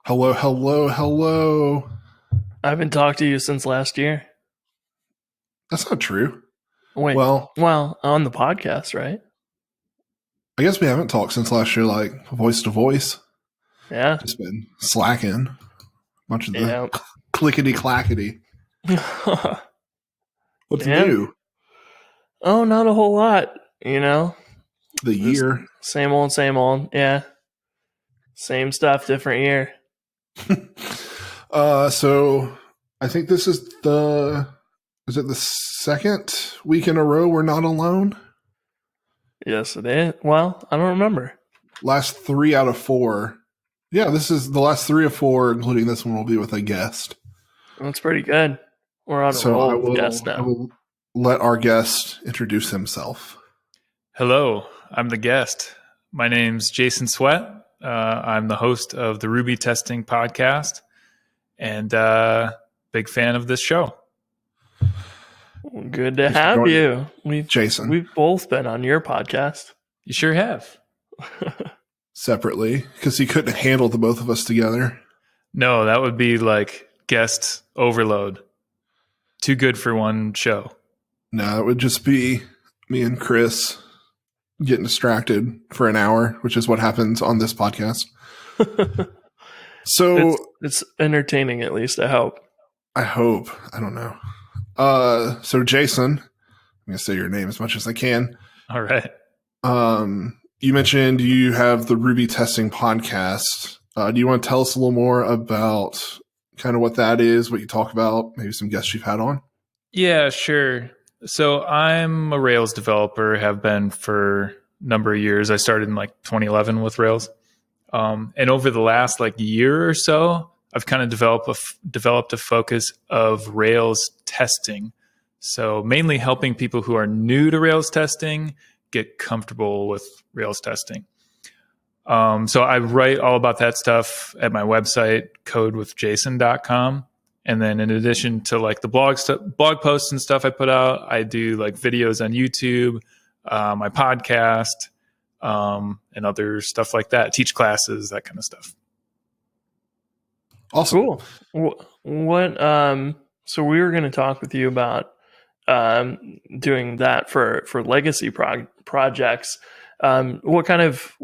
Hello, hello, hello. I haven't talked to you since last year. That's not true. Wait, Well, well, on the podcast, right? I guess we haven't talked since last year, like voice to voice. Yeah, Just been slacking. Bunch of the yeah, clickety clackety. What's yeah. new? Oh, not a whole lot. The Just year. same old, same old. Yeah, same stuff, different year. So I think this is is it the second week in a row we're not alone? Yes, it is. Well, I don't remember. Last 3 out of 4. Yeah, this is the last 3 of 4, including this one will be with a guest. That's pretty good. We're on a So roll with guests I now. will let our guest introduce himself. Hello, I'm the guest. My name's Jason Swett. I'm the host of the Ruby Testing podcast and big fan of this show. Good to have you. Jason. We've both been on your podcast. You sure have. Separately, because he couldn't handle the both of us together. No, that would be like guest overload. Too good for one show. No, it would just be me and Chris getting distracted for an hour, which is what happens on this podcast. So it's entertaining, at least, I hope. I hope. I don't know. So Jason, I'm gonna say your name as much as I can. All right. You mentioned you have the Ruby Testing podcast. Do you want to tell us a little more about kind of what that is, what you talk about, maybe some guests you've had on? Yeah, sure. So I'm a Rails developer, have been for a number of years. I started in like 2011 with Rails. And over the last year or so, I've kind of developed a focus of Rails testing. So mainly helping people who are new to Rails testing get comfortable with Rails testing. So I write all about that stuff at my website, codewithjason.com. And then in addition to the blog posts and stuff I put out, I do videos on YouTube, my podcast, and other stuff like that, teach classes, that kind of stuff. Awesome. Cool. So we were going to talk with you about doing that for legacy projects. What kind of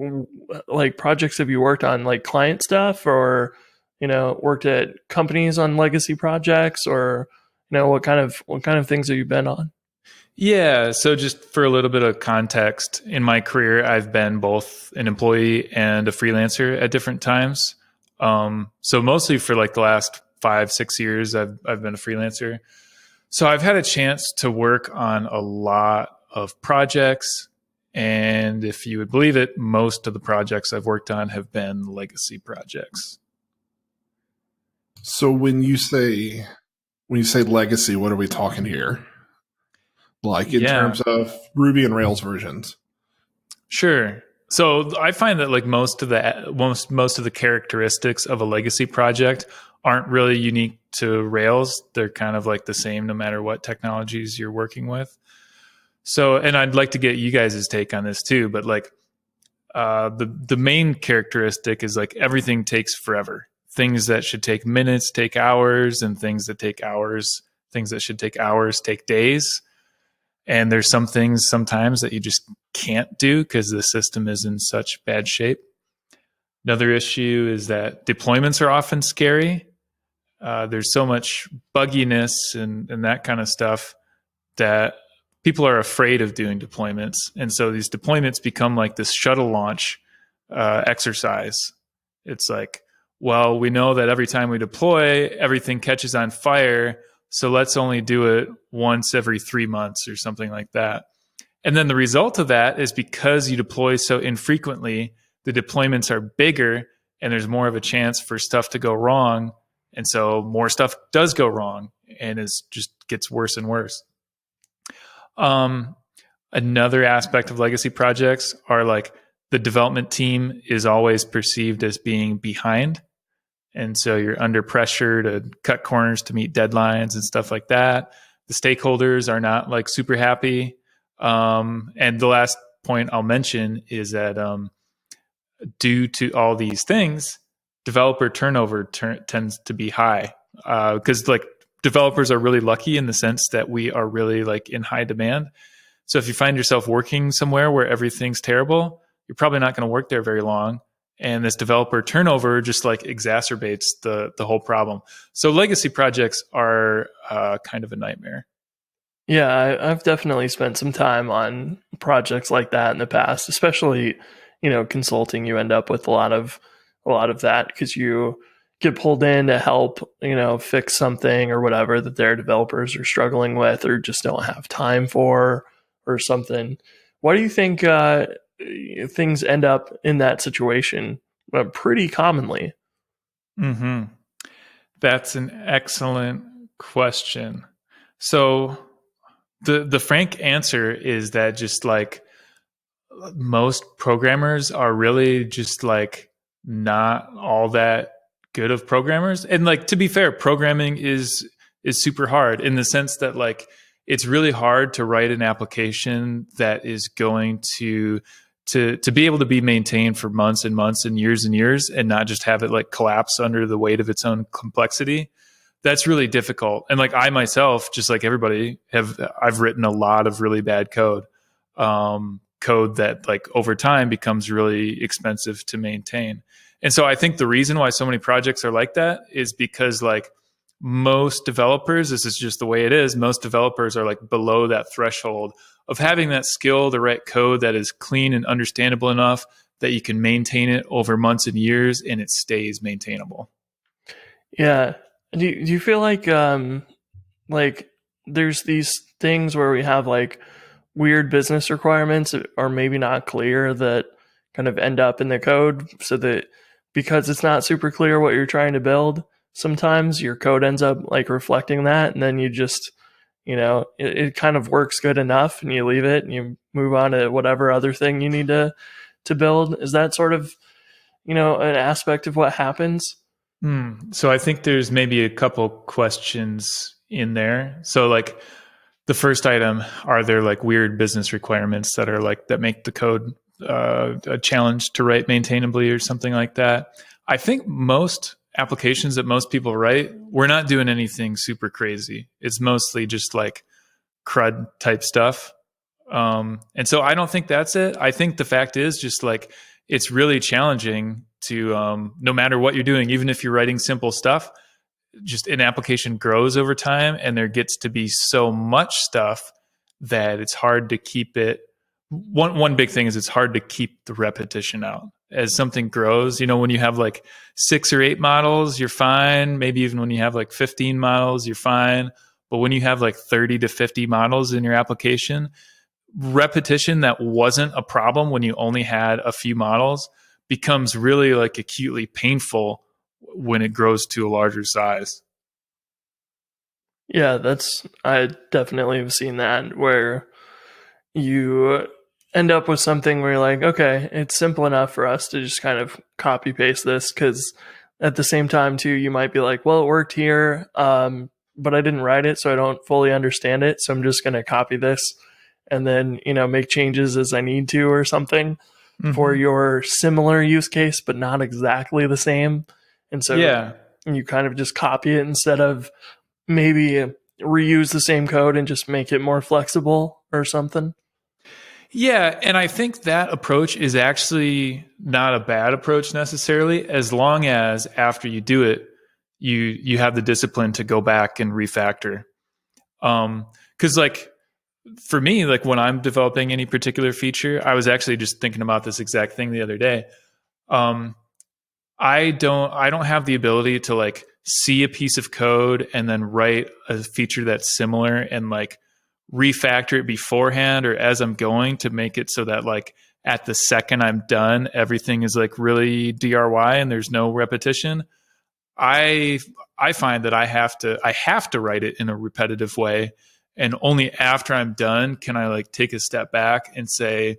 projects have you worked on, like client stuff, or worked at companies on legacy projects, or what kind of things have you been on? Yeah, so just for a little bit of context, in my career, I've been both an employee and a freelancer at different times. So mostly for the last 5-6 years, I've been a freelancer. So I've had a chance to work on a lot of projects. And if you would believe it, most of the projects I've worked on have been legacy projects. So when you say legacy, what are we talking here? In terms of Ruby and Rails versions? Sure. So I find that most of the characteristics of a legacy project aren't really unique to Rails. They're kind of the same no matter what technologies you're working with. So, and I'd like to get you guys' take on this too, but the main characteristic is everything takes forever. Things that should take minutes take hours, and things that should take hours take days. And there's some things sometimes that you just can't do because the system is in such bad shape. Another issue is that deployments are often scary. There's so much bugginess and that kind of stuff that people are afraid of doing deployments. And so these deployments become this shuttle launch exercise. It's well, we know that every time we deploy, everything catches on fire. So let's only do it once every 3 months or something like that. And then the result of that is because you deploy so infrequently, the deployments are bigger and there's more of a chance for stuff to go wrong. And so more stuff does go wrong and it just gets worse and worse. Another aspect of legacy projects are the development team is always perceived as being behind. And so you're under pressure to cut corners to meet deadlines and stuff like that. The stakeholders are not super happy. And the last point I'll mention is that due to all these things, developer turnover tends to be high, because like developers are really lucky in the sense that we are really like in high demand. So if you find yourself working somewhere where everything's terrible, you're probably not going to work there very long. And this developer turnover just like exacerbates the whole problem. So legacy projects are kind of a nightmare. Yeah, I've definitely spent some time on projects like that in the past, especially, consulting. You end up with a lot of that because you get pulled in to help, fix something or whatever that their developers are struggling with or just don't have time for or something. Why do you think things end up in that situation pretty commonly? Mm-hmm. That's an excellent question. So the frank answer is that just like most programmers are really just like not all that good of programmers. And like, to be fair, programming is super hard in the sense that like it's really hard to write an application that is going to be able to be maintained for months and months and years and not just have it like collapse under the weight of its own complexity. That's really difficult. And like I myself, just like everybody, I've written a lot of really bad code, code that like over time becomes really expensive to maintain. And so I think the reason why so many projects are like that is because like most developers, this is just the way it is, most developers are like below that threshold of having that skill to write code that is clean and understandable enough that you can maintain it over months and years and it stays maintainable. Yeah. Do you feel like there's these things where we have like weird business requirements that are maybe not clear that kind of end up in the code, so that because it's not super clear what you're trying to build, sometimes your code ends up like reflecting that, and then you just, it kind of works good enough and you leave it and you move on to whatever other thing you need to build. Is that sort of, an aspect of what happens? So I think there's maybe a couple questions in there. So like the first item, are there like weird business requirements that are like that make the code a challenge to write maintainably or something like that? I think most applications that most people write, we're not doing anything super crazy. It's mostly just like CRUD type stuff. And so I don't think that's it. I think the fact is just like it's really challenging to, no matter what you're doing, even if you're writing simple stuff, just an application grows over time and there gets to be so much stuff that it's hard to keep it. One big thing is it's hard to keep the repetition out. As something grows, when you have like 6 or 8 models, you're fine. Maybe even when you have like 15 models, you're fine. But when you have like 30 to 50 models in your application, repetition that wasn't a problem when you only had a few models becomes really like acutely painful when it grows to a larger size. Yeah, I definitely have seen that, where you end up with something where you're like, okay, it's simple enough for us to just kind of copy paste this, because at the same time too, you might be like, well, it worked here, but I didn't write it, so I don't fully understand it, so I'm just going to copy this and then, make changes as I need to or something for your similar use case, but not exactly the same. And so you kind of just copy it instead of maybe reuse the same code and just make it more flexible or something. Yeah, and I think that approach is actually not a bad approach necessarily, as long as after you do it, you have the discipline to go back and refactor. Because like for me, like when I'm developing any particular feature, I was actually just thinking about this exact thing the other day. I don't have the ability to like see a piece of code and then write a feature that's similar and like refactor it beforehand or as I'm going to make it so that like at the second I'm done, everything is like really DRY and there's no repetition. I find that I have to write it in a repetitive way, and only after I'm done can I like take a step back and say,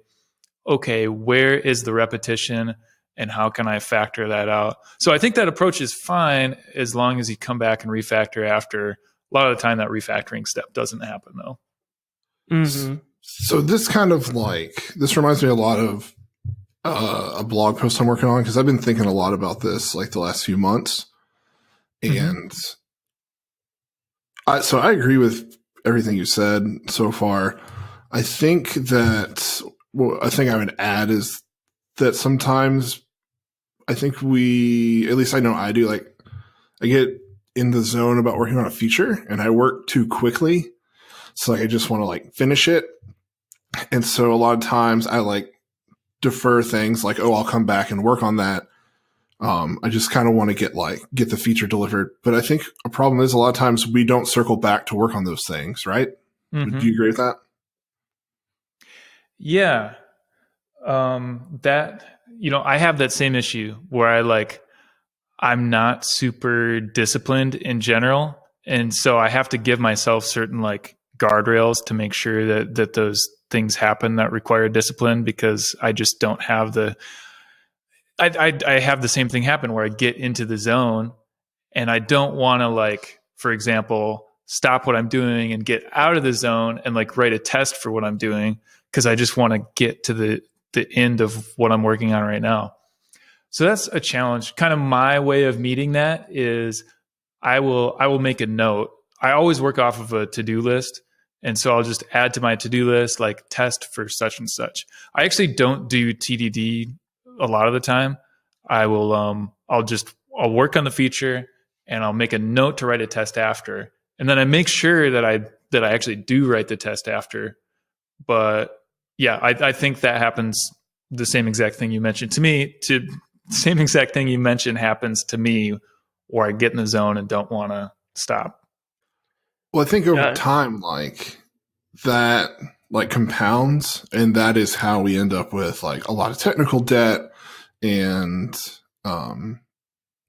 okay, where is the repetition and how can I factor that out? So I think that approach is fine as long as you come back and refactor after. A lot of the time that refactoring step doesn't happen though. Mm-hmm. So this kind of like, this reminds me a lot of a blog post I'm working on because I've been thinking a lot about this like the last few months. And so I agree with everything you said so far. I think that a thing I would add is that sometimes I think at least I know I do, like I get in the zone about working on a feature and I work too quickly. So like I just want to like finish it. And so a lot of times I like defer things like, oh, I'll come back and work on that. I just kind of want to get the feature delivered. But I think a problem is a lot of times we don't circle back to work on those things, right? Mm-hmm. Do you agree with that? Yeah. That, I have that same issue where I'm not super disciplined in general. And so I have to give myself certain like guardrails to make sure that those things happen that require discipline, because I just don't have I have the same thing happen where I get into the zone and I don't want to, like, for example, stop what I'm doing and get out of the zone and like write a test for what I'm doing, because I just want to get to the end of what I'm working on right now. So that's a challenge. Kind of my way of meeting that is I will make a note. I always work off of a to-do list. And so I'll just add to my to-do list, like test for such and such. I actually don't do TDD a lot of the time. I'll work on the feature and I'll make a note to write a test after. And then I make sure that I actually do write the test after. But yeah, I think that happens. The same exact thing you mentioned happens to me, where I get in the zone and don't want to stop. Well, I think over time, like that, like compounds, and that is how we end up with like a lot of technical debt. And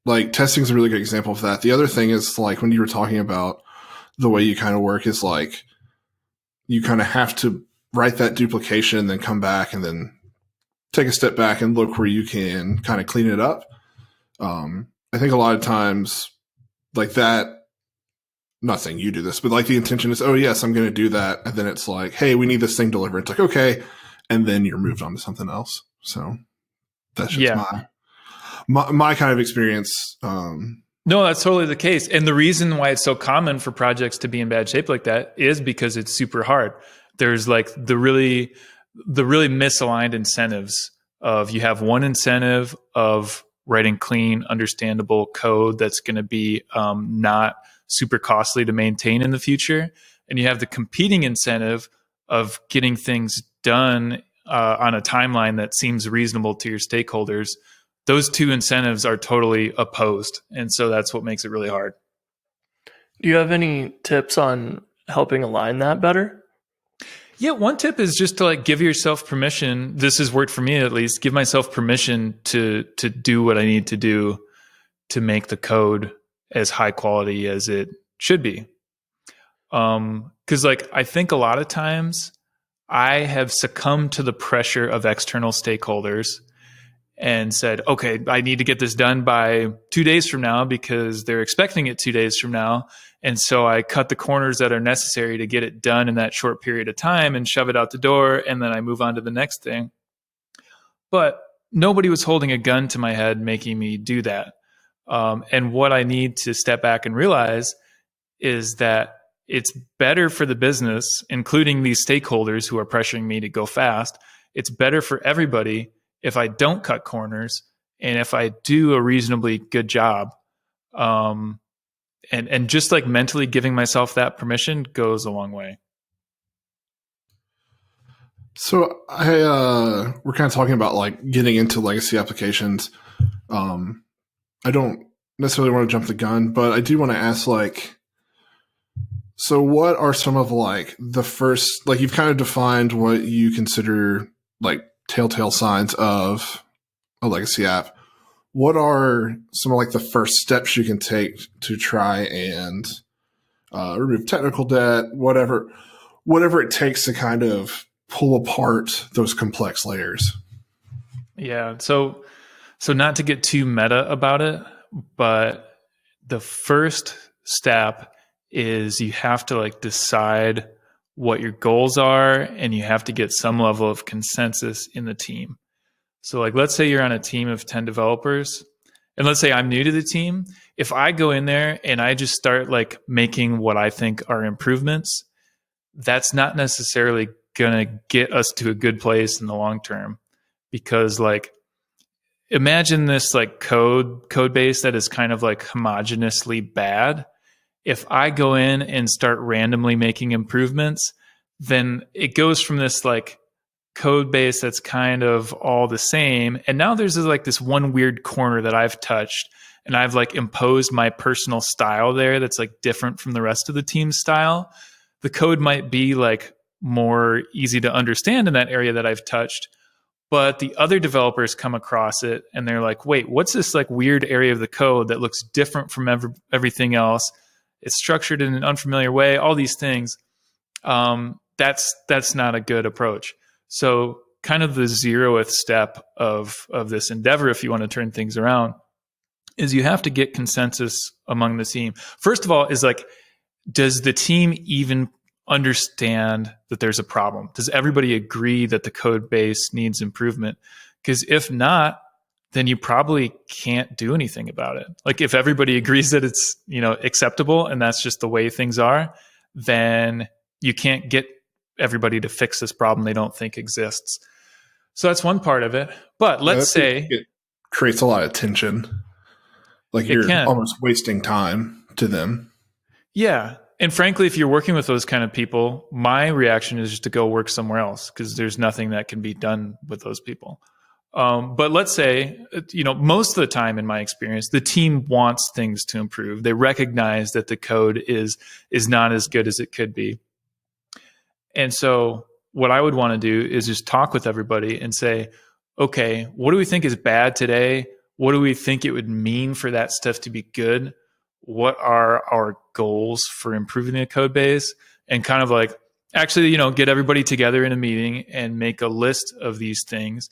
like testing is a really good example of that. The other thing is, like, when you were talking about the way you kind of work is like you kind of have to write that duplication and then come back and then take a step back and look where you can kind of clean it up. I think a lot of times like that, not saying you do this, but like the intention is, oh yes, I'm going to do that. And then it's like, hey, we need this thing delivered. It's like, okay. And then you're moved on to something else. So that's just my kind of experience. No, that's totally the case. And the reason why it's so common for projects to be in bad shape like that is because it's super hard. There's like the really misaligned incentives of, you have one incentive of writing clean, understandable code that's going to be not super costly to maintain in the future. And you have the competing incentive of getting things done on a timeline that seems reasonable to your stakeholders. Those two incentives are totally opposed. And so that's what makes it really hard. Do you have any tips on helping align that better? Yeah, one tip is just to like give yourself permission. This has worked for me, at least. Give myself permission to do what I need to do to make the code as high quality as it should be. Because like I think a lot of times I have succumbed to the pressure of external stakeholders and said, okay, I need to get this done by 2 days from now because they're expecting it 2 days from now. And so I cut the corners that are necessary to get it done in that short period of time and shove it out the door. And then I move on to the next thing. But nobody was holding a gun to my head making me do that. And what I need to step back and realize is that it's better for the business, including these stakeholders who are pressuring me to go fast. It's better for everybody if I don't cut corners and if I do a reasonably good job. And just like mentally giving myself that permission goes a long way. So we're kind of talking about like getting into legacy applications. I don't necessarily want to jump the gun, but I do want to ask, like, so what are some of like the first, like you've kind of defined what you consider like telltale signs of a legacy app. What are some of like the first steps you can take to try and remove technical debt, whatever it takes to kind of pull apart those complex layers? Yeah. So not to get too meta about it, but the first step is you have to like decide what your goals are, and you have to get some level of consensus in the team. So like, let's say you're on a team of 10 developers, and let's say I'm new to the team. If I go in there and I just start like making what I think are improvements, that's not necessarily going to get us to a good place in the long term. Because like, imagine this like code base that is kind of like homogeneously bad. If I go in and start randomly making improvements, then it goes from this like code base that's kind of all the same. And now there's like this one weird corner that I've touched, and I've like imposed my personal style there that's like different from the rest of the team's style. The code might be like more easy to understand in that area that I've touched, but the other developers come across it and they're like, wait, what's this like weird area of the code that looks different from everything else? It's structured in an unfamiliar way, all these things. That's not a good approach. So kind of the 0th step of this endeavor, if you want to turn things around, is you have to get consensus among the team. First of all, is like, does the team even understand that there's a problem? Does everybody agree that the code base needs improvement? Because if not, then you probably can't do anything about it. Like if everybody agrees that it's, acceptable and that's just the way things are, then you can't get everybody to fix this problem they don't think exists. So that's one part of it. But let's say it creates a lot of tension. Like you're almost wasting time to them. Yeah. And frankly, if you're working with those kind of people, my reaction is just to go work somewhere else because there's nothing that can be done with those people. But let's say, most of the time in my experience, the team wants things to improve. They recognize that the code is not as good as it could be. And so what I would want to do is just talk with everybody and say, okay, what do we think is bad today? What do we think it would mean for that stuff to be good? What are our goals for improving the code base? And kind of like actually, get everybody together in a meeting and make a list of these things,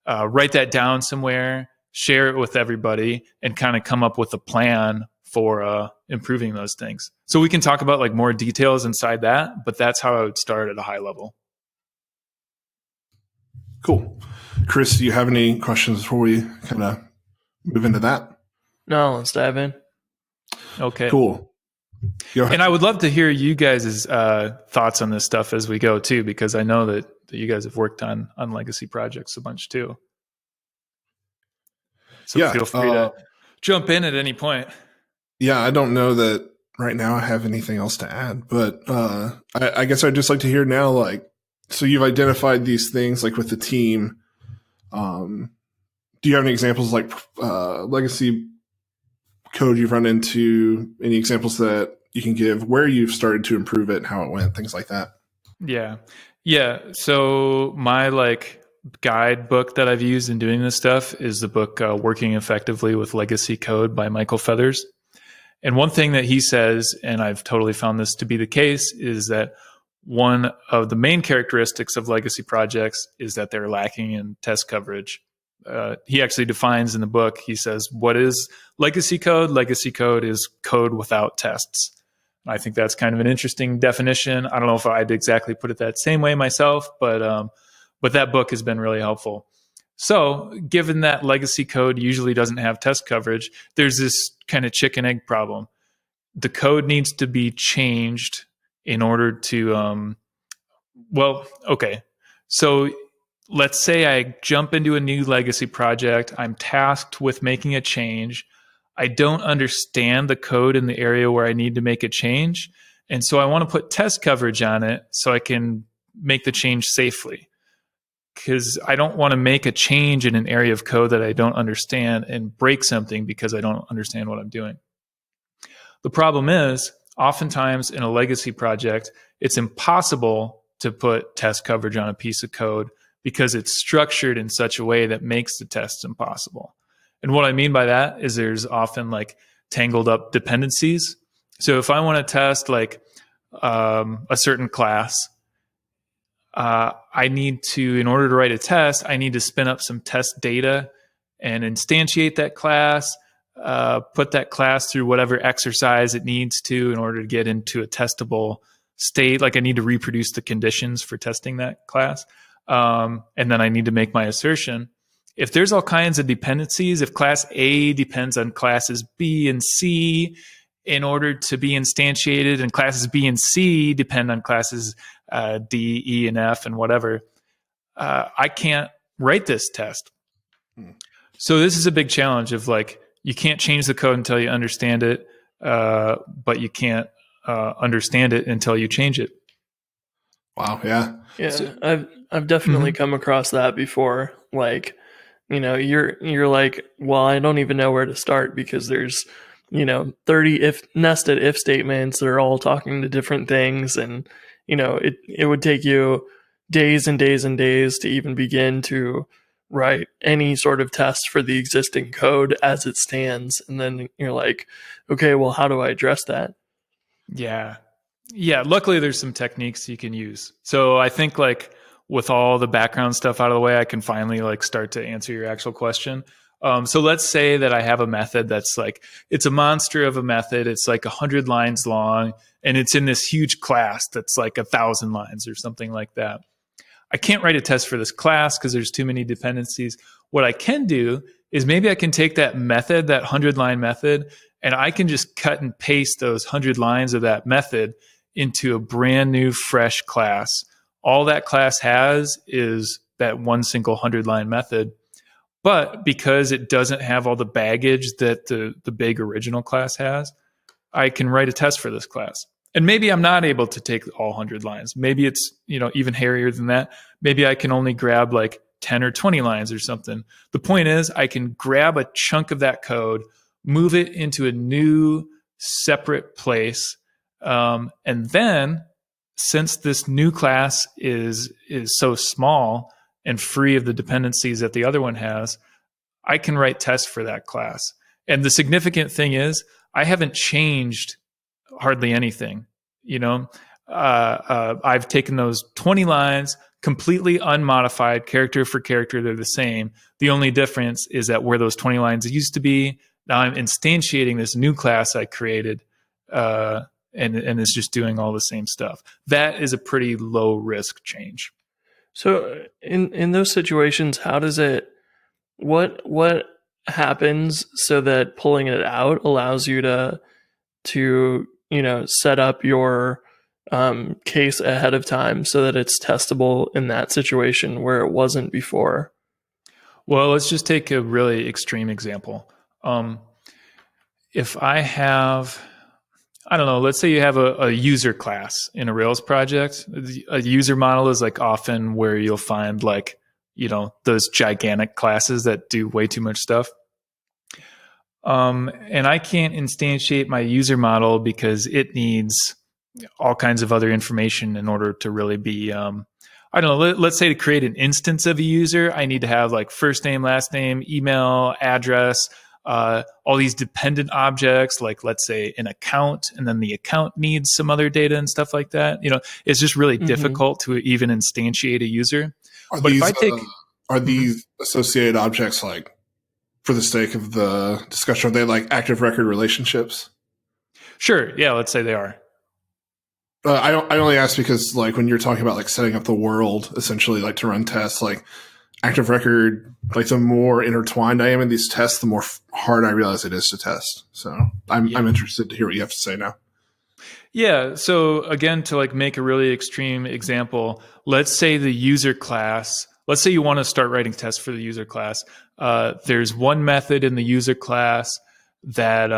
write that down somewhere, share it with everybody, and kind of come up with a plan for improving those things. So we can talk about like more details inside that, but that's how I would start at a high level. Cool. Chris, do you have any questions before we kind of move into that? No, let's dive in. Okay. Cool. And I would love to hear you guys' thoughts on this stuff as we go too, because I know that you guys have worked on legacy projects a bunch too. So feel free to jump in at any point. Yeah, I don't know that right now I have anything else to add, but I guess I'd just like to hear now, like, so you've identified these things like with the team. Do you have any examples like legacy code you've run into? Any examples that you can give where you've started to improve it, how it went, things like that? Yeah. So my like guidebook that I've used in doing this stuff is the book Working Effectively with Legacy Code by Michael Feathers. And one thing that he says, and I've totally found this to be the case, is that one of the main characteristics of legacy projects is that they're lacking in test coverage. He actually defines in the book, he says, what is legacy code? Legacy code is code without tests. I think that's kind of an interesting definition. I don't know if I'd exactly put it that same way myself, but that book has been really helpful. So given that legacy code usually doesn't have test coverage, there's this kind of chicken egg problem. The code needs to be changed in order to, So let's say I jump into a new legacy project. I'm tasked with making a change. I don't understand the code in the area where I need to make a change. And so I want to put test coverage on it so I can make the change safely. Because I don't want to make a change in an area of code that I don't understand and break something because I don't understand what I'm doing. The problem is, oftentimes in a legacy project, it's impossible to put test coverage on a piece of code because it's structured in such a way that makes the tests impossible. And what I mean by that is there's often like tangled up dependencies. So if I want to test like a certain class, I need to, in order to write a test, I need to spin up some test data and instantiate that class, put that class through whatever exercise it needs to in order to get into a testable state. Like I need to reproduce the conditions for testing that class. And then I need to make my assertion. if there's all kinds of dependencies, if class A depends on classes B and C in order to be instantiated, and classes B and C depend on classes D, E, and F, and whatever, I can't write this test. So this is a big challenge of like, you can't change the code until you understand it, but you can't understand it until you change it. Wow. Yeah. Yeah. So, I've definitely come across that before. Like, you're like, well, I don't even know where to start because there's, 30 nested if statements that are all talking to different things. And, it would take you days and days and days to even begin to write any sort of test for the existing code as it stands. And then you're like, okay, well, how do I address that? Yeah. Luckily, there's some techniques you can use. So I think like with all the background stuff out of the way, I can finally like start to answer your actual question. So let's say that I have a method that's like, it's a monster of a method. It's like 100 lines long, and it's in this huge class that's like 1,000 lines or something like that. I can't write a test for this class because there's too many dependencies. What I can do is maybe I can take that method, that 100-line method, and I can just cut and paste those 100 lines of that method into a brand new, fresh class. All that class has is that one single 100-line method. But because it doesn't have all the baggage that the big original class has, I can write a test for this class. And maybe I'm not able to take all 100 lines. Maybe it's, even hairier than that. Maybe I can only grab like 10 or 20 lines or something. The point is, I can grab a chunk of that code, move it into a new separate place. And then, since this new class is so small and free of the dependencies that the other one has, I can write tests for that class. And the significant thing is, I haven't changed hardly anything. I've taken those 20 lines, completely unmodified, character for character, they're the same. The only difference is that where those 20 lines used to be, now I'm instantiating this new class I created, and it's just doing all the same stuff. That is a pretty low risk change. So in those situations, how does it, what happens so that pulling it out allows you to set up your case ahead of time so that it's testable in that situation where it wasn't before? Well, let's just take a really extreme example. If I have, I don't know, let's say you have a user class in a Rails project. A user model is like often where you'll find like, those gigantic classes that do way too much stuff. And I can't instantiate my user model because it needs all kinds of other information in order to really be, I don't know, let's say to create an instance of a user, I need to have like first name, last name, email, address, all these dependent objects, like let's say an account, and then the account needs some other data and stuff like that. It's just really difficult to even instantiate a user. Are these associated objects, like, for the sake of the discussion, are they like active record relationships? Sure. Yeah. Let's say they are. I only ask because, like, when you're talking about like setting up the world, essentially, like to run tests, like active record, like the more intertwined I am in these tests, the more hard I realize it is to test. So I'm interested to hear what you have to say now. Yeah. So again, to like make a really extreme example, let's say the user class. Let's say you want to start writing tests for the user class. There's one method in the user class that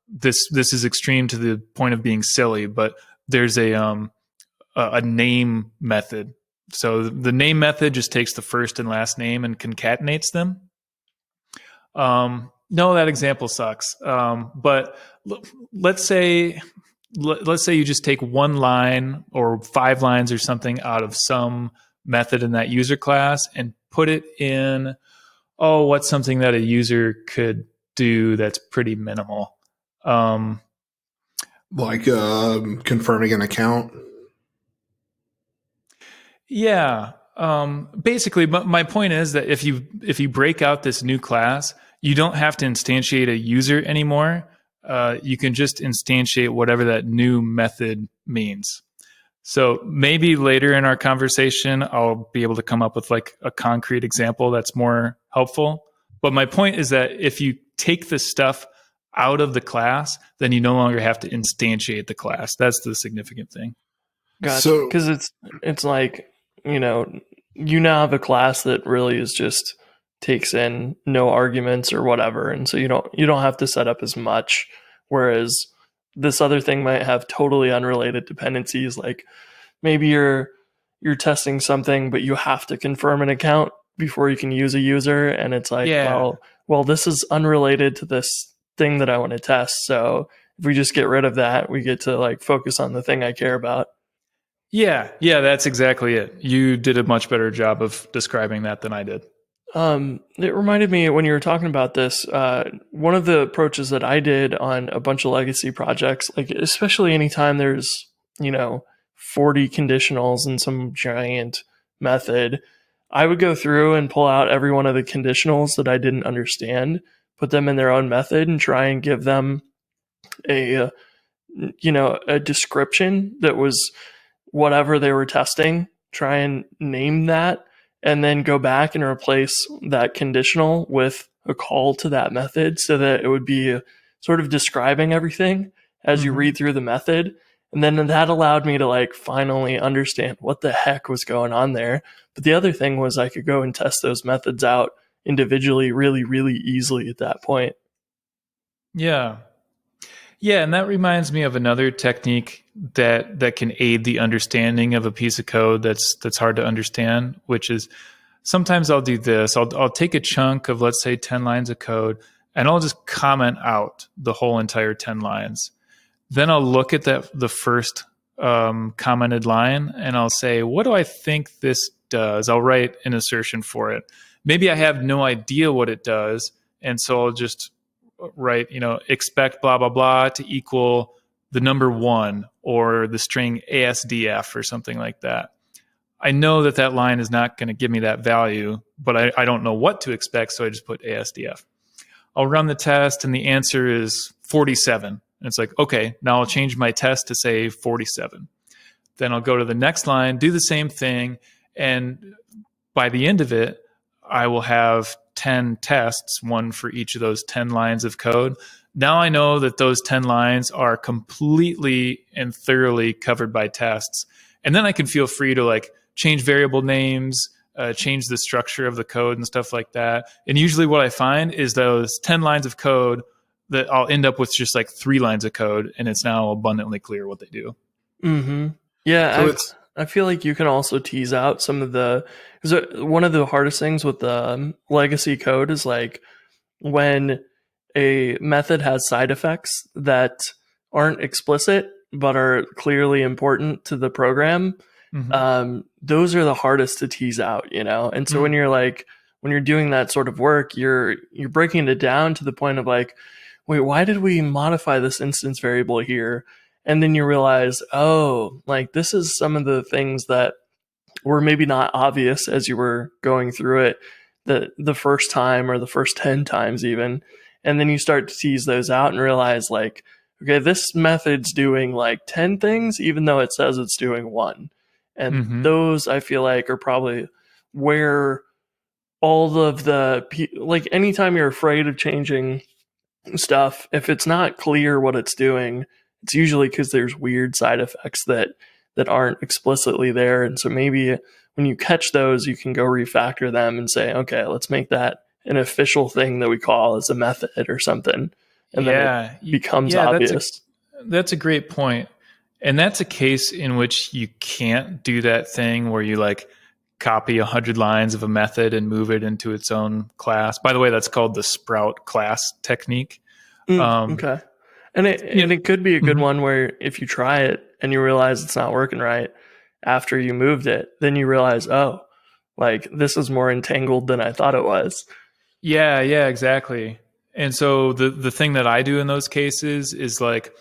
this is extreme to the point of being silly, but there's a name method. So the name method just takes the first and last name and concatenates them. No, that example sucks. But let's say you just take one line or 5 lines or something out of some method in that user class and put it in, what's something that a user could do that's pretty minimal? Like confirming an account? Yeah. Basically, my point is that if you break out this new class, you don't have to instantiate a user anymore. You can just instantiate whatever that new method means. So maybe later in our conversation, I'll be able to come up with like a concrete example that's more helpful. But my point is that if you take the stuff out of the class, then you no longer have to instantiate the class. That's the significant thing. Gotcha. Because it's like, you now have a class that really is just takes in no arguments or whatever, and so you don't have to set up as much. Whereas this other thing might have totally unrelated dependencies, like maybe you're testing something, but you have to confirm an account before you can use a user, and it's like, well, this is unrelated to this thing that I want to test. So if we just get rid of that, we get to like focus on the thing I care about. Yeah, that's exactly it. You did a much better job of describing that than I did. It reminded me when you were talking about this, one of the approaches that I did on a bunch of legacy projects, like especially anytime there's, 40 conditionals in some giant method, I would go through and pull out every one of the conditionals that I didn't understand, put them in their own method and try and give them a description that was whatever they were testing, try and name that, and then go back and replace that conditional with a call to that method so that it would be sort of describing everything as you read through the method. And then that allowed me to like finally understand what the heck was going on there. But the other thing was I could go and test those methods out individually really, really easily at that point. Yeah. Yeah, and that reminds me of another technique that can aid the understanding of a piece of code that's hard to understand, which is sometimes I'll do this. I'll take a chunk of, let's say, 10 lines of code, and I'll just comment out the whole entire 10 lines. Then I'll look at the first commented line, and I'll say, what do I think this does? I'll write an assertion for it. Maybe I have no idea what it does, and so I'll just write, expect blah, blah, blah to equal the number 1 or the string ASDF or something like that. I know that line is not going to give me that value, but I don't know what to expect, so I just put ASDF. I'll run the test, and the answer is 47. And it's like, okay, now I'll change my test to say 47. Then I'll go to the next line, do the same thing, and by the end of it, I will have 10 tests, one for each of those 10 lines of code. Now I know that those 10 lines are completely and thoroughly covered by tests. And then I can feel free to like change variable names, change the structure of the code and stuff like that. And usually what I find is those 10 lines of code that I'll end up with just like 3 lines of code, and it's now abundantly clear what they do. Mm-hmm. Yeah, so I feel like you can also tease out some of one of the hardest things with the legacy code is like when a method has side effects that aren't explicit but are clearly important to the program. Those are the hardest to tease out, And so when you're doing that sort of work, you're breaking it down to the point of like, wait, why did we modify this instance variable here? And then you realize, oh, like this is some of the things that were maybe not obvious as you were going through it the first time or the first 10 times even. And then you start to tease those out and realize like, okay, this method's doing like 10 things, even though it says it's doing 1. And those I feel like are probably where all of like anytime you're afraid of changing stuff, if it's not clear what it's doing, it's usually because there's weird side effects that aren't explicitly there. And so maybe when you catch those, you can go refactor them and say, okay, let's make that an official thing that we call as a method or something. And then it becomes obvious. That's a great point. And that's a case in which you can't do that thing where you like copy 100 lines of a method and move it into its own class. By the way, that's called the sprout class technique. Okay. And it could be a good one where if you try it and you realize it's not working right after you moved it, then you realize, oh, like this is more entangled than I thought it was. Yeah, exactly. And so the thing that I do in those cases is like,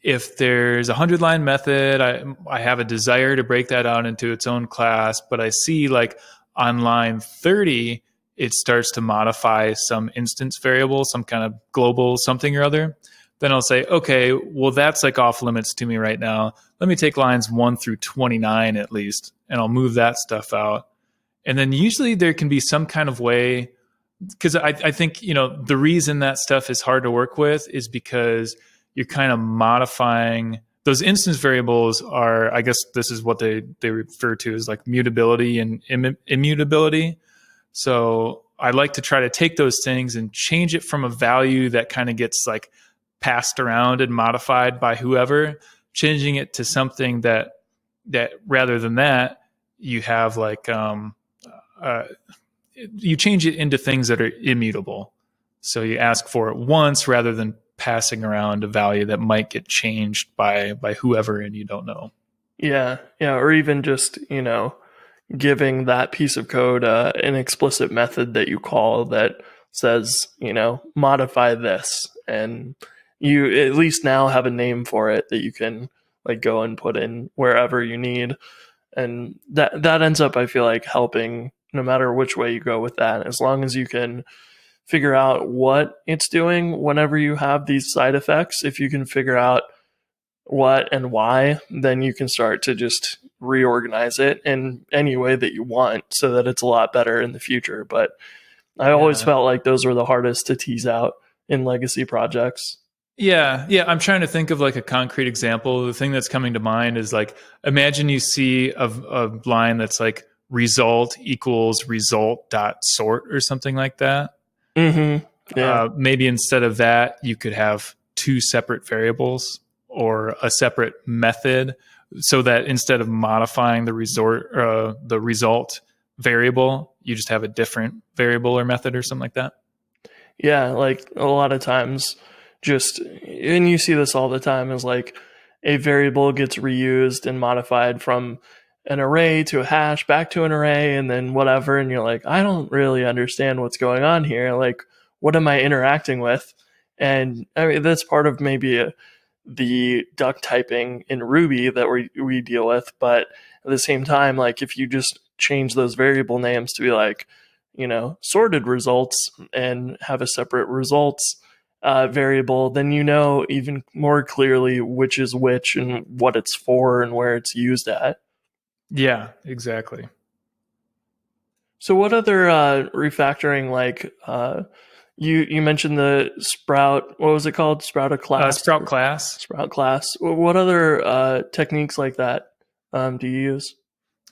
if there's a 100-line method, I have a desire to break that out into its own class, but I see like on line 30, it starts to modify some instance variable, some kind of global something or other. then I'll say, okay, well, that's like off limits to me right now. Let me take lines 1 through 29 at least, and I'll move that stuff out. And then usually there can be some kind of way, because I think, the reason that stuff is hard to work with is because you're kind of modifying those instance variables are, I guess this is what they refer to as like mutability and immutability. So I like to try to take those things and change it from a value that kind of gets like passed around and modified by whoever, changing it to something that rather than that, you have like, you change it into things that are immutable. So you ask for it once rather than passing around a value that might get changed by whoever and you don't know. Yeah. Or even just, giving that piece of code an explicit method that you call that says, modify this. And you at least now have a name for it that you can like go and put in wherever you need. And that ends up, I feel like, helping no matter which way you go with that, as long as you can figure out what it's doing whenever you have these side effects. If you can figure out what and why, then you can start to just reorganize it in any way that you want so that it's a lot better in the future. But I always felt like those were the hardest to tease out in legacy projects. Yeah. I'm trying to think of like a concrete example. The thing that's coming to mind is like, imagine you see a line that's like result equals result dot sort or something like that. Mm-hmm. Yeah. Maybe instead of that, you could have 2 separate variables or a separate method, so that instead of modifying the result variable, you just have a different variable or method or something like that. Yeah, like a lot of times, and you see this all the time, is like a variable gets reused and modified from an array to a hash back to an array and then whatever, and you're like, I don't really understand what's going on here. Like, what am I interacting with? And I mean, that's part of maybe the duck typing in Ruby that we deal with. But at the same time, like if you just change those variable names to be like, sorted results and have a separate results variable, then even more clearly which is which and what it's for and where it's used at. Yeah, exactly. So what other refactoring, like you mentioned the Sprout, what was it called? Sprout class? Sprout class. Sprout class. What other techniques like that do you use?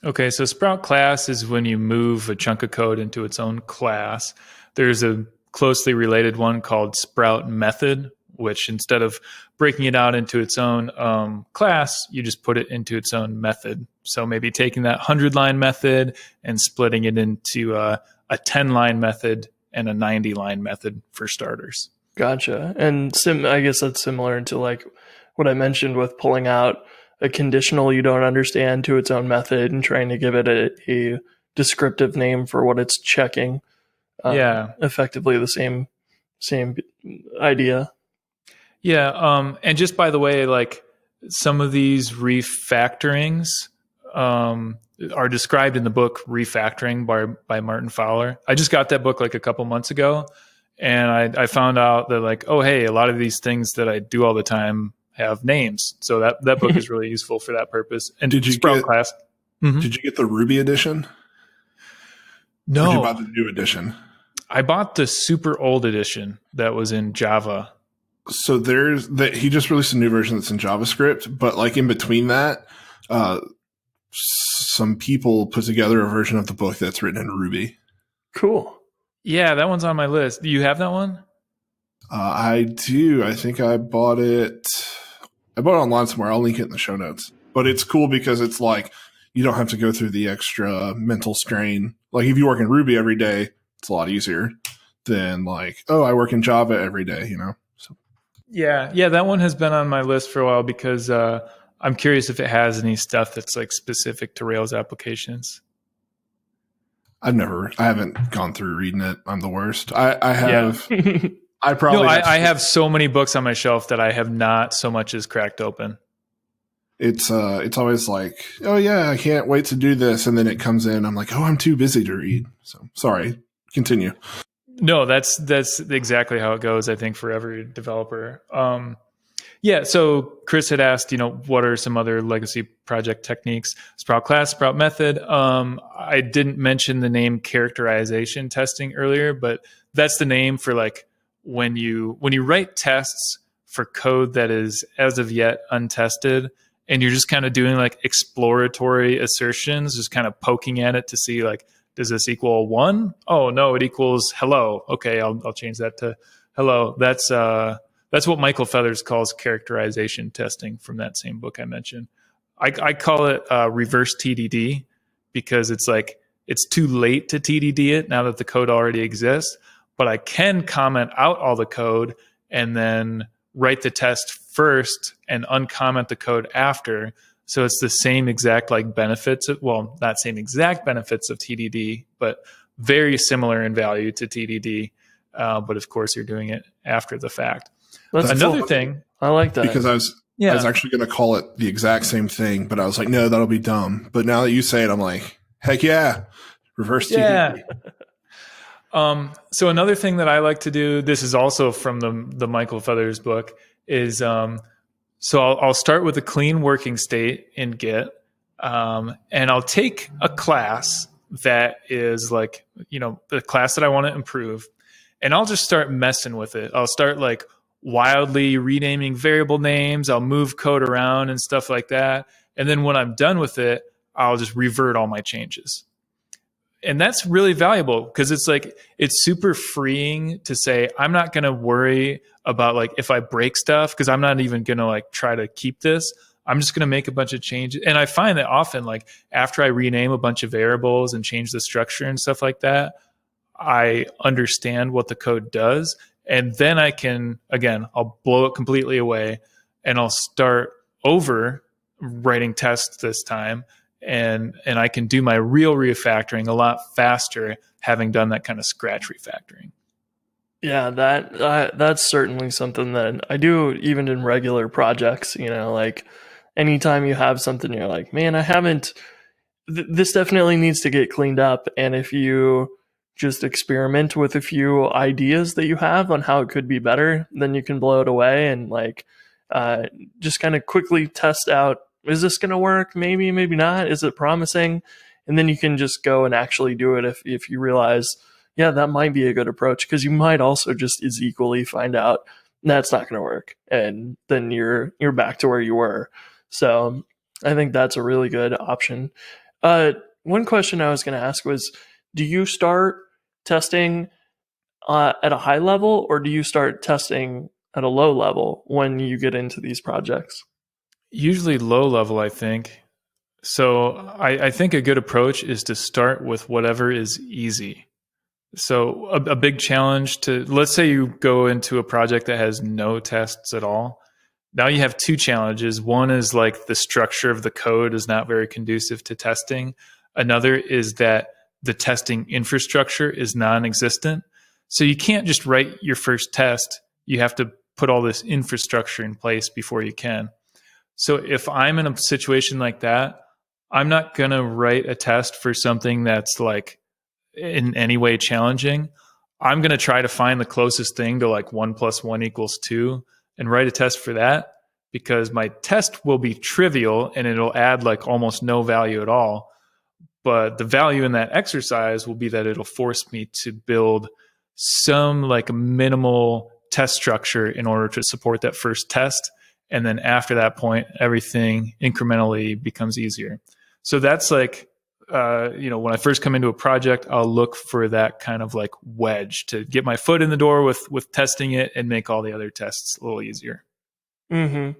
Okay, so Sprout class is when you move a chunk of code into its own class. There's a closely related one called Sprout method, which instead of breaking it out into its own class, you just put it into its own method. So maybe taking that 100-line method and splitting it into a 10-line method and a 90-line method for starters. Gotcha. And I guess that's similar to like what I mentioned with pulling out a conditional you don't understand to its own method and trying to give it a descriptive name for what it's checking. Effectively the same idea. Yeah. And just by the way, like some of these refactorings are described in the book Refactoring by Martin Fowler. I just got that book like a couple months ago, and I found out that like, oh, hey, a lot of these things that I do all the time have names. So that book is really useful for that purpose. And did you Sprout class? Mm-hmm. Did you get the Ruby edition? No. Or did you buy the new edition? I bought the super old edition that was in Java. So he just released a new version that's in JavaScript, but like in between that, some people put together a version of the book that's written in Ruby. Cool. Yeah, that one's on my list. Do you have that one? I do. I think I bought it. I bought it online somewhere. I'll link it in the show notes. But it's cool because it's like you don't have to go through the extra mental strain. Like if you work in Ruby every day, it's a lot easier than like, oh, I work in Java every day, So. Yeah, that one has been on my list for a while because I'm curious if it has any stuff that's like specific to Rails applications. I haven't gone through reading it. I'm the worst. I have. Yeah. I have so many books on my shelf that I have not so much as cracked open. It's always like, oh yeah, I can't wait to do this, and then it comes in. I'm like, oh, I'm too busy to read. So sorry. Continue. No, that's exactly how it goes, I think, for every developer. Yeah, so Chris had asked, what are some other legacy project techniques? Sprout class, Sprout method. I didn't mention the name characterization testing earlier, but that's the name for like when you write tests for code that is as of yet untested, and you're just kind of doing like exploratory assertions, just kind of poking at it to see like, does this equal 1? Oh no, it equals hello. Okay, I'll change that to hello. That's what Michael Feathers calls characterization testing from that same book I mentioned. I call it reverse TDD because it's like it's too late to TDD it now that the code already exists, but I can comment out all the code and then write the test first and uncomment the code after. So it's the same exact like benefits of, well, not same exact benefits of TDD, but very similar in value to TDD. But of course, you're doing it after the fact. That's another cool. thing. I like that. Because I was actually going to call it the exact same thing, but I was like, no, that'll be dumb. But now that you say it, I'm like, heck yeah, reverse TDD. So another thing that I like to do, this is also from the Michael Feathers book, is so I'll start with a clean working state in Git, and I'll take a class that is like, the class that I want to improve, and I'll just start messing with it. I'll start like wildly renaming variable names. I'll move code around and stuff like that. And then when I'm done with it, I'll just revert all my changes. And that's really valuable because it's like, it's super freeing to say, I'm not going to worry about like if I break stuff because I'm not even going to like try to keep this. I'm just going to make a bunch of changes. And I find that often like after I rename a bunch of variables and change the structure and stuff like that, I understand what the code does. And then I can, again, I'll blow it completely away and I'll start over writing tests this time. And I can do my real refactoring a lot faster having done that kind of scratch refactoring. Yeah, that's certainly something that I do even in regular projects, like anytime you have something you're like, man, I haven't, this definitely needs to get cleaned up. And if you just experiment with a few ideas that you have on how it could be better, then you can blow it away and like just kind of quickly test out, is this going to work? Maybe, maybe not. Is it promising? And then you can just go and actually do it if you realize, yeah, that might be a good approach, because you might also just as equally find out that's not going to work. And then you're back to where you were. So I think that's a really good option. One question I was going to ask was, do you start testing at a high level, or do you start testing at a low level when you get into these projects? Usually low level, I think. So I think a good approach is to start with whatever is easy. So a big challenge to, let's say you go into a project that has no tests at all. Now you have two challenges. One is like the structure of the code is not very conducive to testing. Another is that the testing infrastructure is non-existent. So you can't just write your first test. You have to put all this infrastructure in place before you can. So if I'm in a situation like that, I'm not going to write a test for something that's like in any way challenging. I'm going to try to find the closest thing to like 1 + 1 = 2 and write a test for that, because my test will be trivial and it'll add like almost no value at all. But the value in that exercise will be that it'll force me to build some like minimal test structure in order to support that first test. And then after that point, everything incrementally becomes easier. So that's like, when I first come into a project, I'll look for that kind of like wedge to get my foot in the door with testing it and make all the other tests a little easier. Mm-hmm.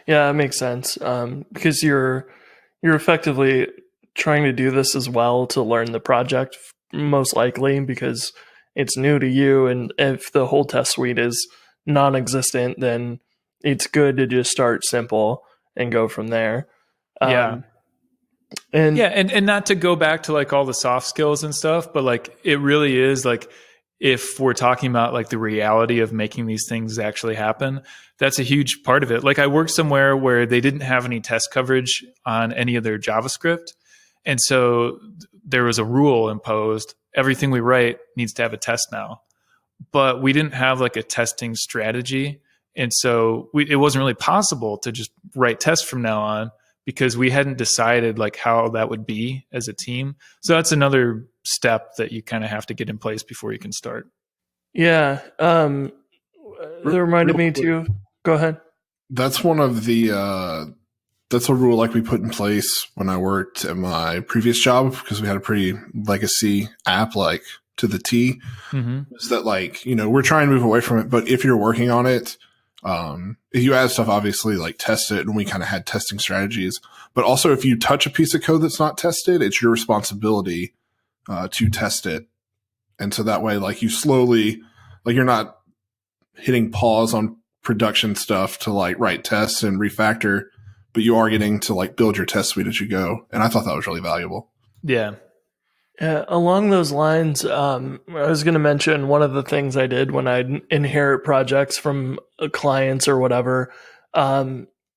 Yeah, that makes sense. Because you're effectively trying to do this as well to learn the project, most likely, because it's new to you. And if the whole test suite is non-existent, then it's good to just start simple and go from there. And not to go back to like all the soft skills and stuff, but like it really is like, if we're talking about like the reality of making these things actually happen, that's a huge part of it. Like I worked somewhere where they didn't have any test coverage on any of their JavaScript. And so there was a rule imposed. Everything we write needs to have a test now. but we didn't have like a testing strategy. And so it wasn't really possible to just write tests from now on because we hadn't decided like how that would be as a team. So that's another step that you kind of have to get in place before you can start. Yeah. That reminded me too. Go ahead. That's one of the, that's a rule like we put in place when I worked at my previous job because we had a pretty legacy app like to the T. Is that like, you know, we're trying to move away from it, but if you're working on it, if you add stuff, obviously like test it. And we kind of had testing strategies, but also if you touch a piece of code that's not tested, it's your responsibility to test it. And so that way, like you slowly, like you're not hitting pause on production stuff to like write tests and refactor, but you are getting to like build your test suite as you go. And I thought that was really valuable. Yeah. Along those lines, I was going to mention one of the things I did when I inherit projects from clients or whatever,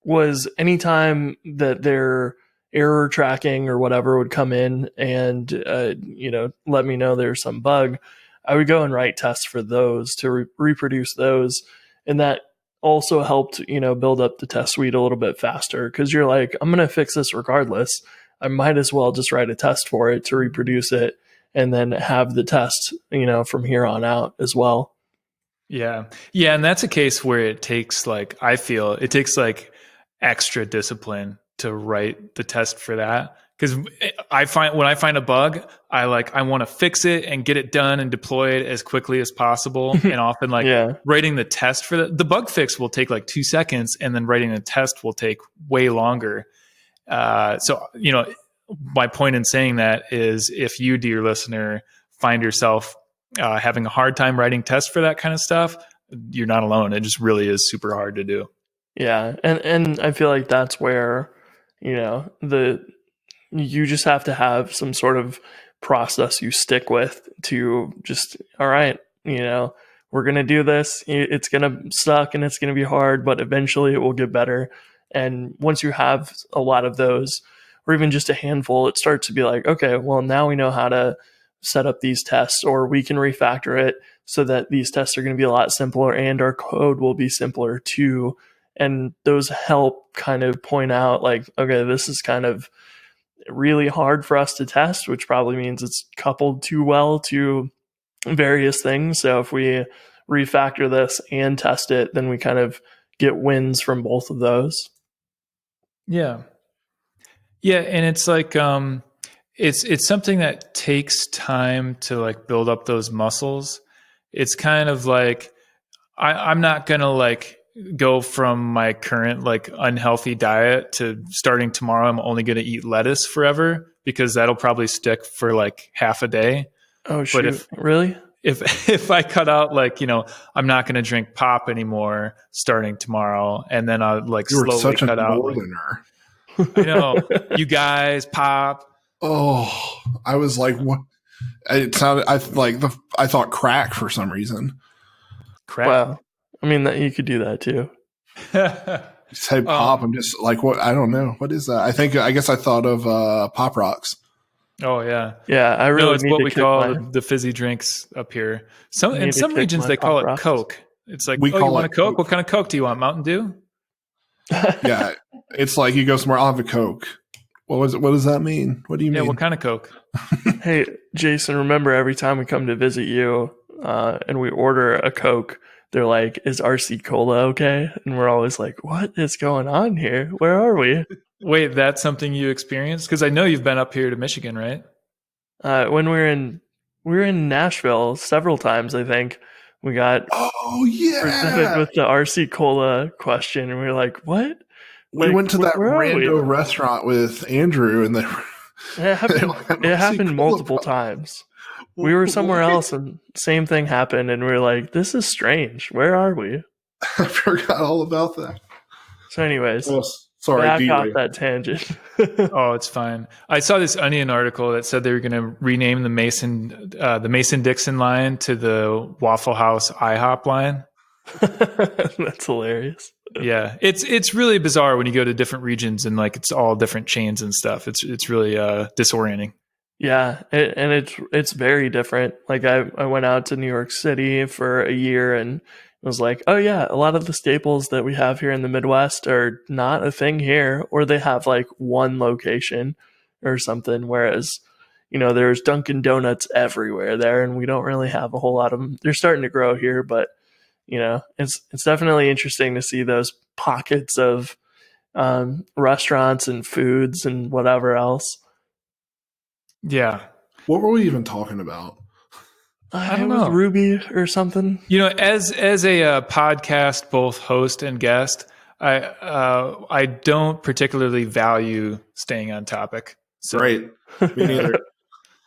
was anytime that their error tracking or whatever would come in and, let me know there's some bug, I would go and write tests for those to reproduce those. And that also helped, build up the test suite a little bit faster because you're like, I'm going to fix this regardless. I might as well just write a test for it to reproduce it and then have the test, from here on out as well. Yeah. Yeah. And that's a case where it takes I feel it takes extra discipline to write the test for that. Because when I find a bug, I want to fix it and get it done and deploy it as quickly as possible. And often writing the test for the bug fix will take 2 seconds, and then writing the test will take way longer. So, my point in saying that is if you, dear listener, find yourself having a hard time writing tests for that kind of stuff, you're not alone. It just really is super hard to do. Yeah. And I feel like that's where, you just have to have some sort of process you stick with to just, all right, we're going to do this. It's going to suck and it's going to be hard, but eventually it will get better. And once you have a lot of those, or even just a handful, it starts to be like, okay, well, now we know how to set up these tests, or we can refactor it so that these tests are going to be a lot simpler and our code will be simpler too. And those help kind of point out okay, this is kind of really hard for us to test, which probably means it's coupled too well to various things. So if we refactor this and test it, then we kind of get wins from both of those. Yeah. Yeah. And it's it's something that takes time to build up those muscles. It's kind of I'm not going to go from my current unhealthy diet to starting tomorrow. I'm only going to eat lettuce forever because that'll probably stick for half a day. Oh, shoot. Really? If I cut out I'm not going to drink pop anymore starting tomorrow, and then I'll slowly cut out. I know, you guys, pop. Oh, I was like, what? It sounded. I thought crack for some reason. Crack. Wow. I mean, that you could do that too. Say pop. I'm just what? I don't know. What is that? I guess I thought of Pop Rocks. Oh yeah, yeah. I really it's what we call the fizzy drinks up here. In some regions they call it Coke. It's you want a Coke? What kind of Coke do you want? Mountain Dew? Yeah, it's you go somewhere. I'll have a Coke. What does that mean? What do you mean? Yeah, what kind of Coke? Hey, Jason, remember every time we come to visit you and we order a Coke, they're like, is RC Cola okay? And we're always like, what is going on here? Where are we? Wait, that's something you experienced? Because I know you've been up here to Michigan, right? When we were in Nashville several times, I think. We got presented with the RC Cola question, and we were like, what? We went to that rando restaurant with Andrew, and it happened multiple times. We were somewhere else, and same thing happened, and we were like, this is strange. Where are we? I forgot all about that. So anyways, sorry, back off that tangent. Oh, it's fine. I saw this Onion article that said they were going to rename the Mason-Dixon line to the Waffle House IHOP line. That's hilarious. Yeah, it's really bizarre when you go to different regions and it's all different chains and stuff. It's really disorienting. Yeah, and it's very different. Like I went out to New York City for a year and was like, oh yeah, a lot of the staples that we have here in the Midwest are not a thing here, or they have like one location or something. Whereas, there's Dunkin' Donuts everywhere there, and we don't really have a whole lot of them. They're starting to grow here, but it's definitely interesting to see those pockets of restaurants and foods and whatever else. Yeah. What were we even talking about? I don't know. Ruby or something. As a podcast, both host and guest, I don't particularly value staying on topic. So. Right. Me neither.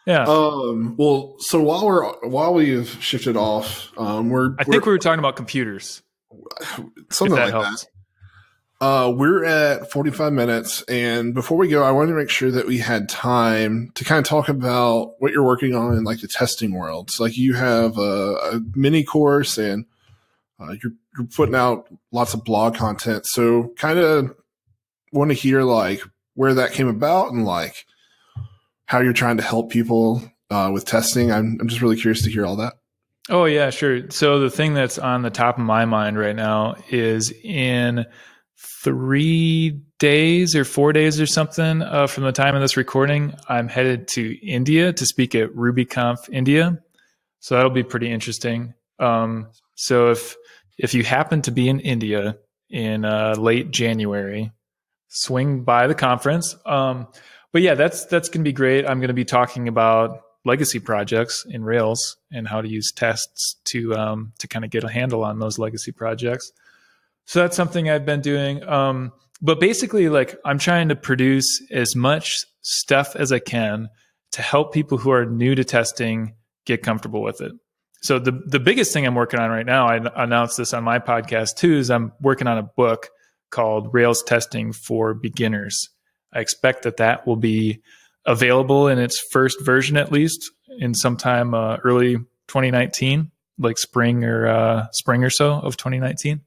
Yeah. Well, so while we've shifted off, I think we were talking about computers. Something like helps. That. We're at 45 minutes, and before we go, I wanted to make sure that we had time to kind of talk about what you're working on in like the testing world. So, like, you have a mini course, and you're putting out lots of blog content. So, kind of want to hear like where that came about and like how you're trying to help people with testing. I'm just really curious to hear all that. Oh yeah, sure. So the thing that's on the top of my mind right now is in 3 days or 4 days or something from the time of this recording, I'm headed to India to speak at RubyConf India. So that'll be pretty interesting. So if you happen to be in India in late January, swing by the conference. But yeah, that's going to be great. I'm going to be talking about legacy projects in Rails and how to use tests to kind of get a handle on those legacy projects. So that's something I've been doing. But basically, like, I'm trying to produce as much stuff as I can to help people who are new to testing get comfortable with it. So the biggest thing I'm working on right now, I announced this on my podcast too, is I'm working on a book called Rails Testing for Beginners. I expect that will be available in its first version, at least in sometime early 2019, like spring or so of 2019.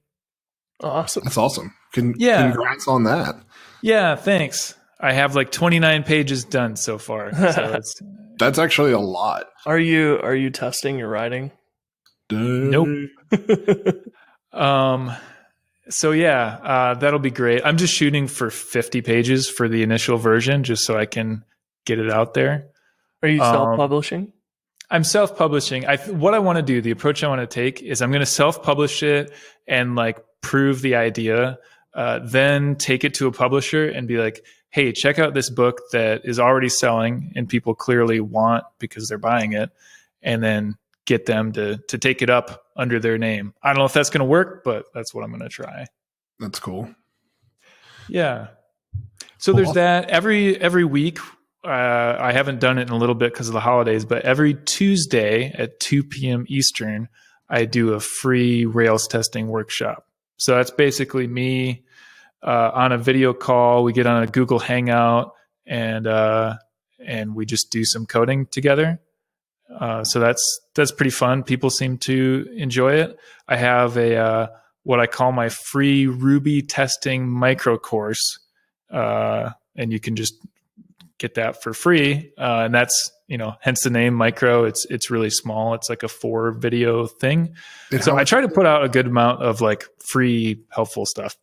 Awesome. That's awesome. Congrats on that. Yeah, thanks. I have like 29 pages done so far. So that's actually a lot. Are you testing your writing? Nope. So yeah, that'll be great. I'm just shooting for 50 pages for the initial version, just so I can get it out there. Are you self-publishing? I'm self-publishing. What I want to do, the approach I want to take is I'm going to self-publish it and like prove the idea, then take it to a publisher and be like, hey, check out this book that is already selling and people clearly want because they're buying it, and then get them to take it up under their name. I don't know if that's going to work, but that's what I'm going to try. That's cool. Yeah. So there's that. Every week, I haven't done it in a little bit because of the holidays, but every Tuesday at 2 p.m. Eastern, I do a free Rails testing workshop. So that's basically me on a video call. We get on a Google Hangout and we just do some coding together. So that's pretty fun. People seem to enjoy it. I have a what I call my free Ruby testing micro course, and you can just get that for free. And that's, hence the name micro. It's really small. It's like a 4 video thing. So I try to put out a good amount of like free helpful stuff.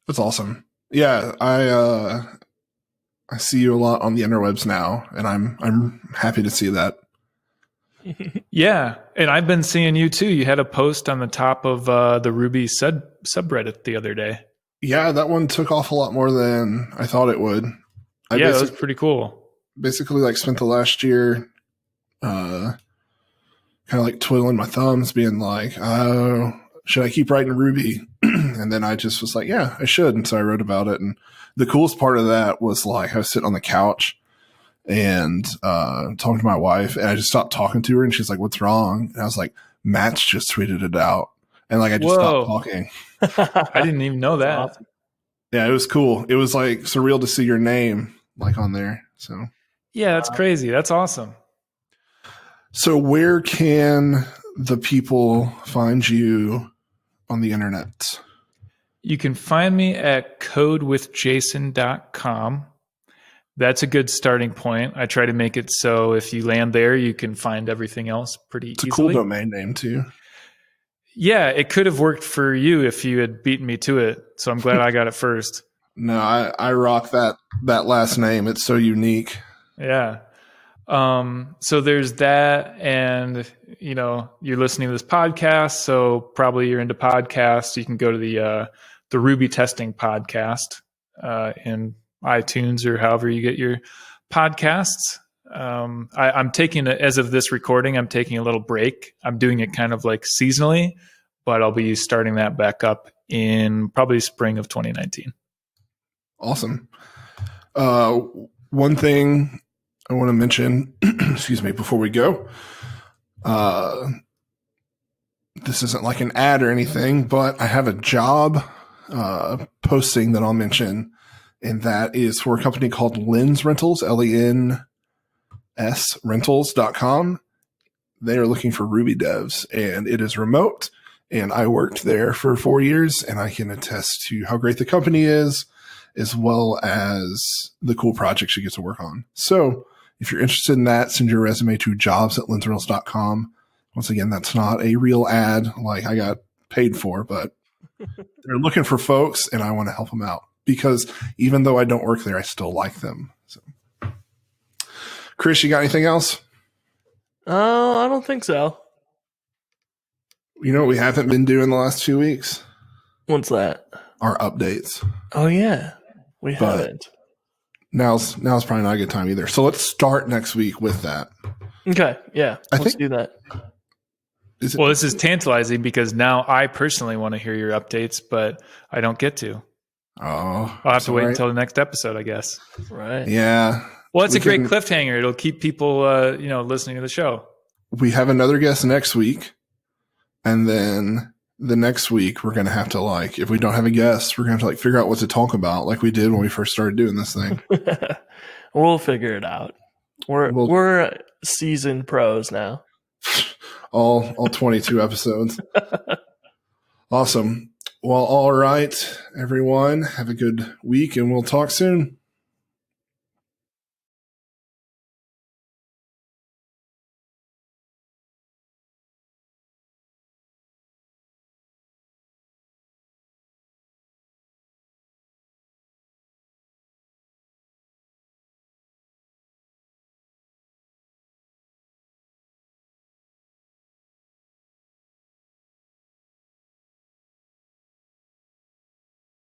That's awesome. Yeah, I see you a lot on the interwebs now, and I'm happy to see that. Yeah, and I've been seeing you too. You had a post on the top of the Ruby subreddit the other day. Yeah, that one took off a lot more than I thought it would. Yeah, that was pretty cool. Basically, like, spent the last year kind of like twiddling my thumbs, being like, oh, should I keep writing Ruby? And then I just was like, yeah, I should. And so I wrote about it. And the coolest part of that was, like, I was sitting on the couch and talking to my wife, and I just stopped talking to her, and she's like, what's wrong? And I was like, Matt's just tweeted it out. And like, I just stopped talking. I didn't even know that. Awesome. Yeah, it was cool. It was like surreal to see your name like on there. So yeah, that's crazy. That's awesome. So where can the people find you on the internet? You can find me at codewithjason.com. That's a good starting point. I try to make it so if you land there, you can find everything else pretty easily. It's a cool domain name too. Yeah, it could have worked for you if you had beaten me to it. So I'm glad I got it first. No, I rock that last name. It's so unique. Yeah. So there's that, and you're listening to this podcast, so probably you're into podcasts. You can go to the Ruby Testing podcast in iTunes or however you get your podcasts. I'm taking, as of this recording, I'm taking a little break. I'm doing it kind of like seasonally, but I'll be starting that back up in probably spring of 2019. Awesome. One thing I want to mention, excuse me, before we go, this isn't like an ad or anything, but I have a job posting that I'll mention, and that is for a company called Lens Rentals, LENS rentals.com. They are looking for Ruby devs, and it is remote, and I worked there for 4 years, and I can attest to how great the company is, as well as the cool projects you get to work on. So if you're interested in that, send your resume to jobs@lensrentals.com. Once again, that's not a real ad like I got paid for, but they're looking for folks, and I want to help them out because even though I don't work there, I still like them. So, Chris, you got anything else? I don't think so. You know what we haven't been doing the last 2 weeks? What's that? Our updates. Oh, yeah. We haven't. Now's probably not a good time either. So let's start next week with that. Okay. Yeah. Let's do that. Well, this is tantalizing because now I personally want to hear your updates, but I don't get to. Oh, I'll have to wait until the next episode, I guess. Right. Yeah. Well, it's a great cliffhanger. It'll keep people, listening to the show. We have another guest next week, and then the next week we're going to have to if we don't have a guest, we're going to have to figure out what to talk about, like we did when we first started doing this thing. We'll figure it out. We're seasoned pros now. all 22 episodes. Awesome. Well, all right, everyone. Have a good week, and we'll talk soon.